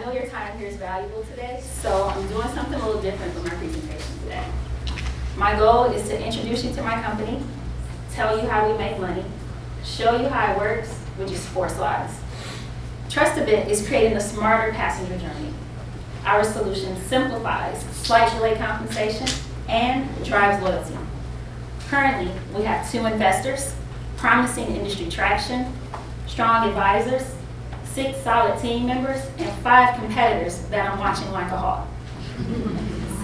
know your time here is valuable today, so I'm doing something a little different with my presentation today. My goal is to introduce you to my company, tell you how we make money, show you how it works, which is 4 slides. TrustaBit is creating a smarter passenger journey. Our solution simplifies flight delay compensation and drives loyalty. Currently, we have 2 investors, promising industry traction, strong advisors, 6 solid team members, and 5 competitors that I'm watching like a hawk.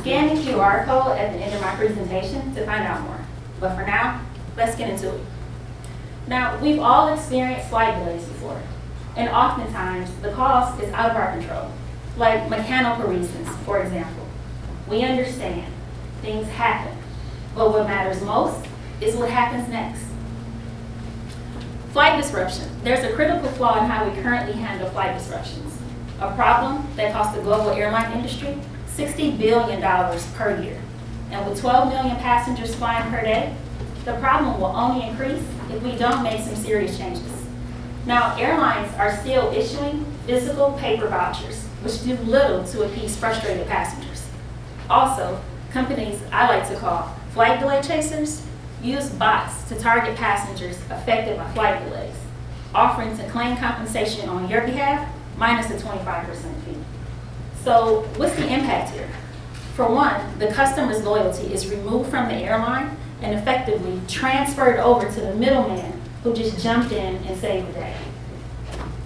Scan the QR code at the end of my presentation to find out more. But for now, let's get into it. Now, we've all experienced flight delays before, and oftentimes the cause is out of our control, like mechanical reasons, for example. We understand things happen, but what matters most is what happens next. Flight disruption. There's a critical flaw in how we currently handle flight disruptions, a problem that costs the global airline industry $60 billion per year. And with 12 million passengers flying per day, the problem will only increase if we don't make some serious changes. Now, airlines are still issuing physical paper vouchers, which do little to appease frustrated passengers. Also, companies I like to call flight delay chasers use bots to target passengers affected by flight delays, offering to claim compensation on your behalf minus a 25% fee. So what's the impact here? For one, the customer's loyalty is removed from the airline and effectively transferred over to the middleman who just jumped in and saved the day.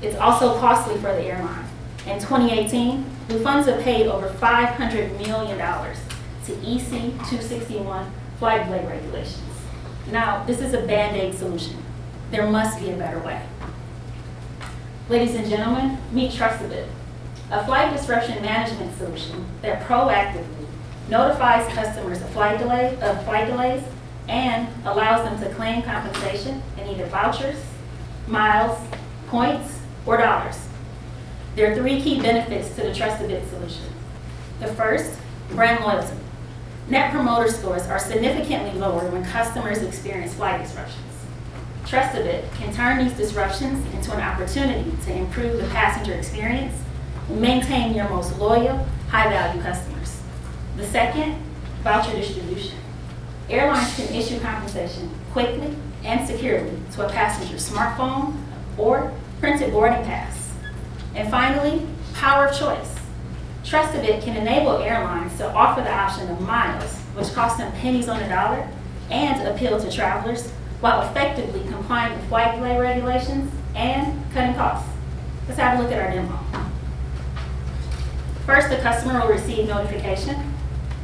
It's also costly for the airline. In 2018, Lufthansa paid over $500 million to EC261 flight delay regulations. Now, this is a Band-Aid solution. There must be a better way. Ladies and gentlemen, meet TrustaBit, a flight disruption management solution that proactively notifies customers of flight delays and allows them to claim compensation in either vouchers, miles, points, or dollars. There are 3 key benefits to the TrustaBit solution. The first, brand loyalty. Net promoter scores are significantly lower when customers experience flight disruptions. TrustaBit can turn these disruptions into an opportunity to improve the passenger experience and maintain your most loyal, high-value customers. The second, voucher distribution. Airlines can issue compensation quickly and securely to a passenger's smartphone or printed boarding pass. And finally, power of choice. TrustaBit can enable airlines to offer the option of miles, which cost them pennies on the dollar, and appeal to travelers while effectively complying with flight delay regulations and cutting costs. Let's have a look at our demo. First, the customer will receive notification.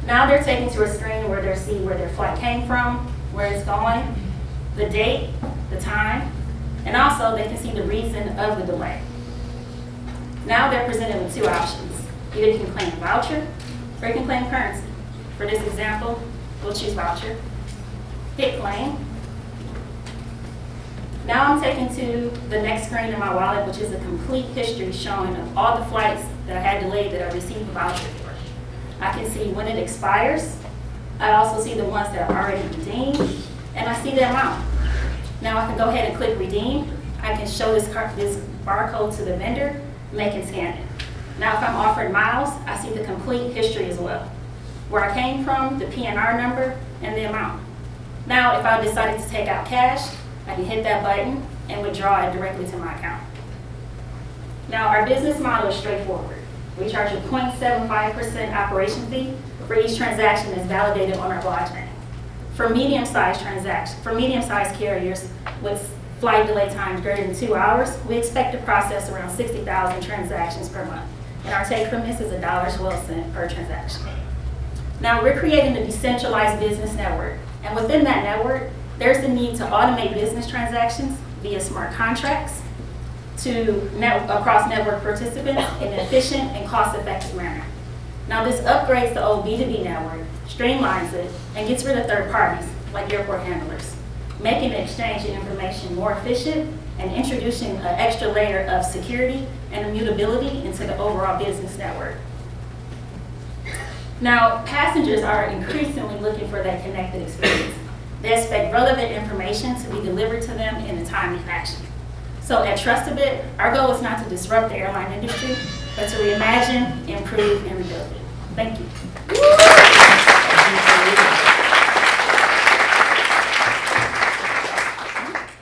Now they're taken to a screen where they'll see where their flight came from, where it's going, the date, the time, and also they can see the reason of the delay. Now they're presented with 2 options. Either you can claim a voucher or you can claim currency. For this example, we'll choose voucher. Hit claim. Now I'm taken to the next screen in my wallet, which is a complete history showing of all the flights that I had delayed that I received a voucher for. I can see when it expires. I also see the ones that are already redeemed, and I see the amount. Now I can go ahead and click redeem. I can show this barcode to the vendor, and they can scan it. Now if I'm offered miles, I see the complete history as well. Where I came from, the PNR number, and the amount. Now if I decided to take out cash, I can hit that button and withdraw it directly to my account. Now our business model is straightforward. We charge a 0.75% operation fee for each transaction that's validated on our blockchain. For medium-sized carriers with flight delay times greater than 2 hours, we expect to process around 60,000 transactions per month. And our take from this is $1 well spent per transaction. Now we're creating a decentralized business network. And within that network, there's the need to automate business transactions via smart contracts across network participants in an efficient and cost-effective manner. Now this upgrades the old B2B network, streamlines it, and gets rid of third parties like airport handlers, making the exchange of information more efficient and introducing an extra layer of security and immutability into the overall business network. Now, passengers are increasingly looking for that connected experience. They expect relevant information to be delivered to them in a timely fashion. So at TrustaBit, our goal is not to disrupt the airline industry, but to reimagine, improve, and rebuild it. Thank you.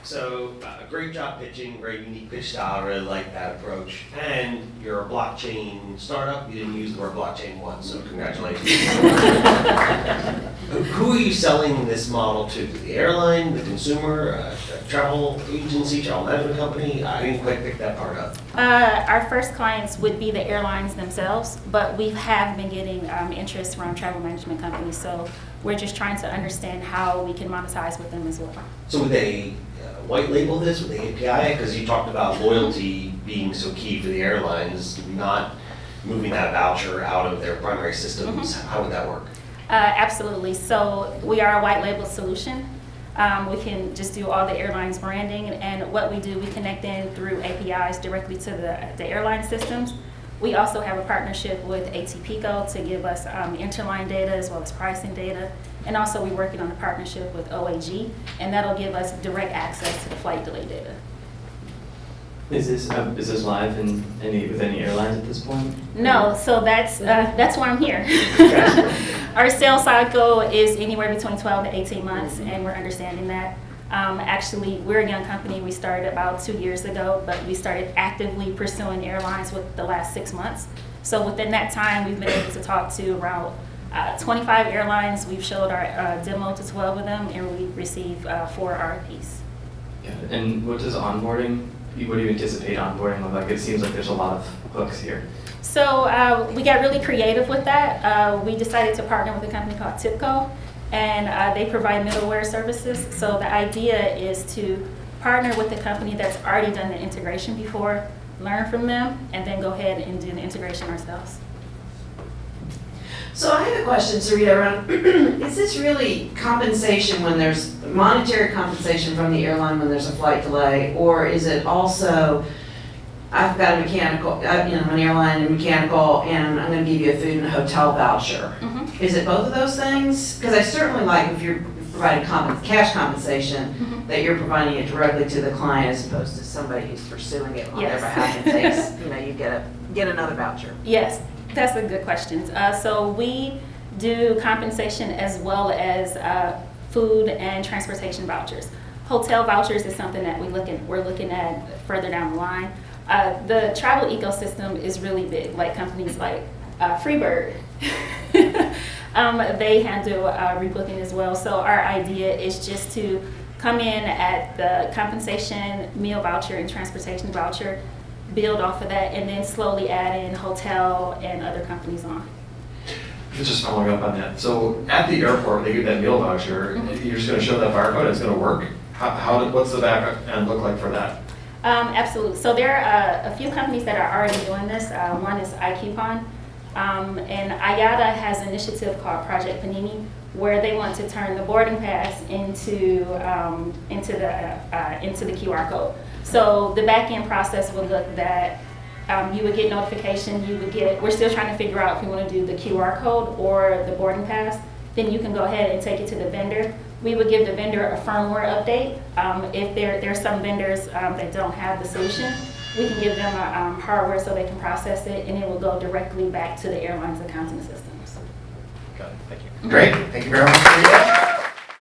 So, great job pitching, very unique pitch style, I really like that approach. And you're a blockchain startup, you didn't use the word blockchain once, so congratulations. Who are you selling this model to? The airline, the consumer, a travel agency, travel management company? I didn't quite pick that part up. Our first clients would be the airlines themselves, but we have been getting interest from travel management companies, so we're just trying to understand how we can monetize with them as well. So would they white label this with the API? Because you talked about loyalty being so key for the airlines, not moving that voucher out of their primary systems. How would that work? Absolutely. So we are a white label solution. We can just do all the airlines branding, and what we do, we connect in through APIs directly to the airline systems. We also have a partnership with ATPCO to give us interline data as well as pricing data. And also we're working on a partnership with OAG, and that'll give us direct access to the flight delay data. Is this live with any airlines at this point? No, so that's why I'm here. Our sales cycle is anywhere between 12 to 18 months, and we're understanding that. Actually, we're a young company. We started about 2 years ago, but we started actively pursuing airlines with the last 6 months. So within that time, we've been able to talk to around 25 airlines. We've showed our demo to 12 of them, and we received 4 RFPs. Yeah. And what do you anticipate onboarding look like? It seems like there's a lot of hooks here. So we got really creative with that. We decided to partner with a company called TIPCO, and they provide middleware services. So the idea is to partner with a company that's already done the integration before, learn from them, and then go ahead and do the integration ourselves. So I have a question, SARITTA, around, is this really compensation when there's monetary compensation from the airline when there's a flight delay, or is it also, I've got a mechanical, I'm an airline and mechanical, and I'm going to give you a food and a hotel voucher. Is it both of those things? Because I certainly like if you're providing cash compensation, that you're providing it directly to the client as opposed to somebody who's pursuing it on their behalf and takes, you get another voucher. Yes. That's a good question. So we do compensation as well as food and transportation vouchers. Hotel vouchers is something that we're looking at further down the line. The travel ecosystem is really big, like companies like Freebird. They handle rebooking as well. So our idea is just to come in at the compensation, meal voucher, and transportation voucher, build off of that, and then slowly add in hotel and other companies on. Just following up on that. So at the airport, they give that meal voucher. You're just going to show that barcode. It's going to work. What's the back end look like for that? Absolutely. So there are a few companies that are already doing this. One is iCoupon, and IATA has an initiative called Project Panini, where they want to turn the boarding pass into the QR code. So the back end process would look that you would get notification, we're still trying to figure out if we want to do the QR code or the boarding pass. Then you can go ahead and take it to the vendor. We would give the vendor a firmware update. If there's some vendors that don't have the solution, we can give them hardware so they can process it, and it will go directly back to the airline's accounting systems. Got it. Thank you. Great. Thank you very much.